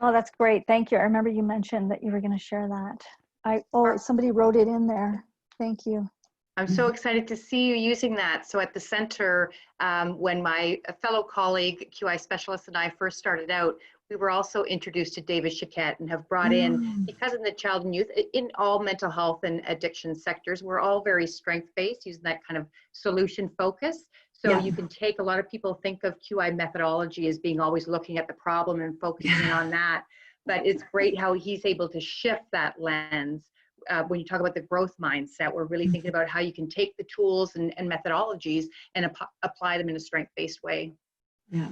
Oh, that's great. Thank you. I remember you mentioned that you were going to share that. Somebody wrote it in there. Thank you. I'm so excited to see you using that. So at the center, when my fellow colleague, QI specialist, and I first started out, we were also introduced to David Chiquette and have brought in, because in the child and youth, in all mental health and addiction sectors, we're all very strength-based, using that kind of solution focus. So you can take, a lot of people think of QI methodology as being always looking at the problem and focusing in on that. But it's great how he's able to shift that lens. When you talk about the growth mindset, we're really thinking about how you can take the tools and methodologies and apply them in a strength-based way. Yeah.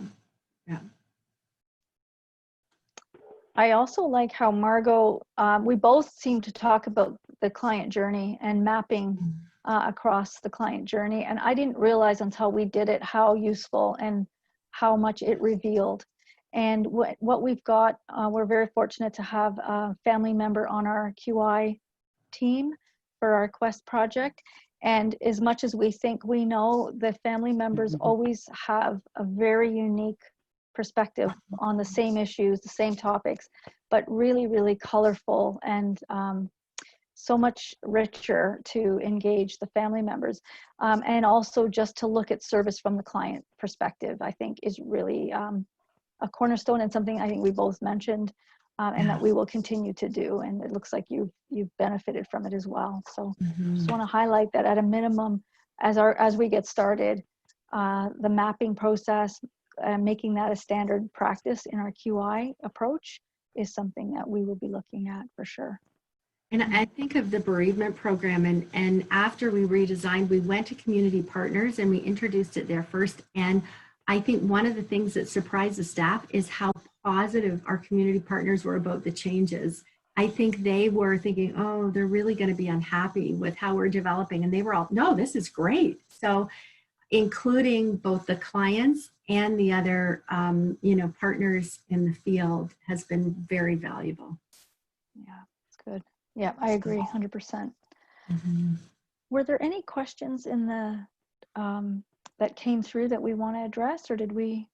I also like how Margot, we both seem to talk about the client journey and mapping across the client journey. And I didn't realize until we did it how useful and how much it revealed. And what we've got, we're very fortunate to have a family member on our QI team for our Quest project. And as much as we think we know, the family members always have a very unique perspective on the same issues, the same topics, but really, really colorful and so much richer to engage the family members. And also just to look at service from the client perspective, I think is really a cornerstone and something I think we both mentioned and that we will continue to do. And it looks like you've benefited from it as well. So just want to highlight that at a minimum, as we get started, the mapping process, making that a standard practice in our QI approach is something that we will be looking at for sure. And I think of the bereavement program, and after we redesigned, we went to community partners and we introduced it there first. And I think one of the things that surprised the staff is how positive our community partners were about the changes. I think they were thinking, oh, they're really going to be unhappy with how we're developing. And they were all, no, this is great. So including both the clients and the other, partners in the field has been very valuable. Yeah, it's good. Yeah, I agree 100%. Were there any questions in the that came through that we want to address, or did we?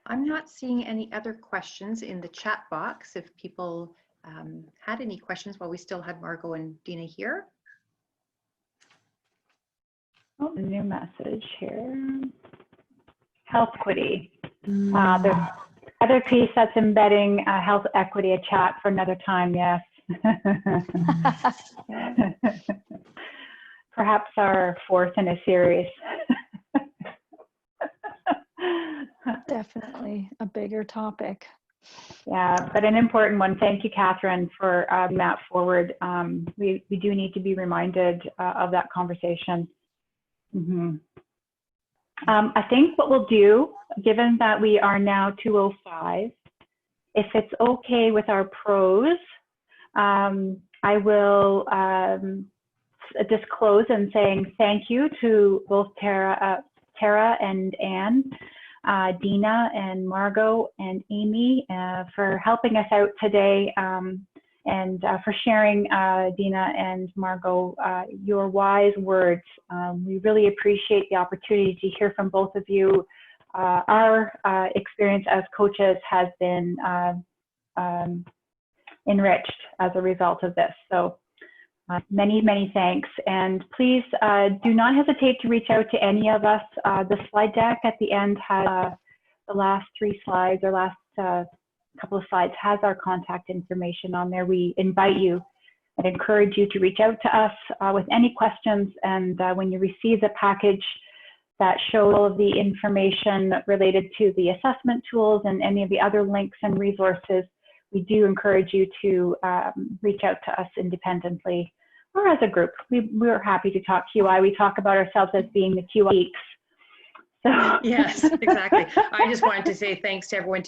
I'm not seeing any other questions in the chat box. If people had any questions while we still had Margot and Dina here. Oh, a new message here. Health equity. The other piece that's embedding health equity, a chat for another time, yes. Perhaps our fourth in a series. Definitely a bigger topic. Yeah, but an important one. Thank you, Catherine, for that forward. We do need to be reminded of that conversation. I think what we'll do, given that we are now 2:05, if it's okay with our pros, I will disclose and saying thank you to both Tara Tara and Anne, Dina and Margot and Amy for helping us out today, and for sharing, Dina and Margot, your wise words. We really appreciate the opportunity to hear from both of you. Our experience as coaches has been enriched as a result of this. So many, many thanks. And please do not hesitate to reach out to any of us. The slide deck at the end has the last 3 slides, or last couple of slides has our contact information on there. We invite you and encourage you to reach out to us with any questions. And when you receive the package that shows all of the information related to the assessment tools and any of the other links and resources, we do encourage you to reach out to us independently or as a group. We're happy to talk QI. We talk about ourselves as being the QI geeks. So. Yes, exactly. I just wanted to say thanks to everyone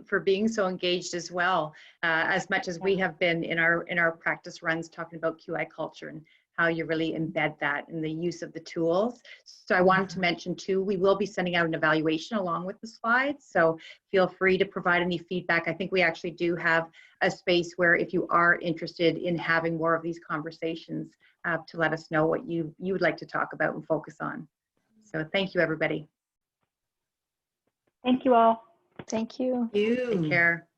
for being so engaged as well, as much as we have been in our practice runs talking about QI culture and how you really embed that in the use of the tools. So I wanted to mention too, we will be sending out an evaluation along with the slides. So feel free to provide any feedback. I think we actually do have a space where if you are interested in having more of these conversations, to let us know what you would like to talk about and focus on. So thank you, everybody. Thank you all. Thank you. Thank you. Take care.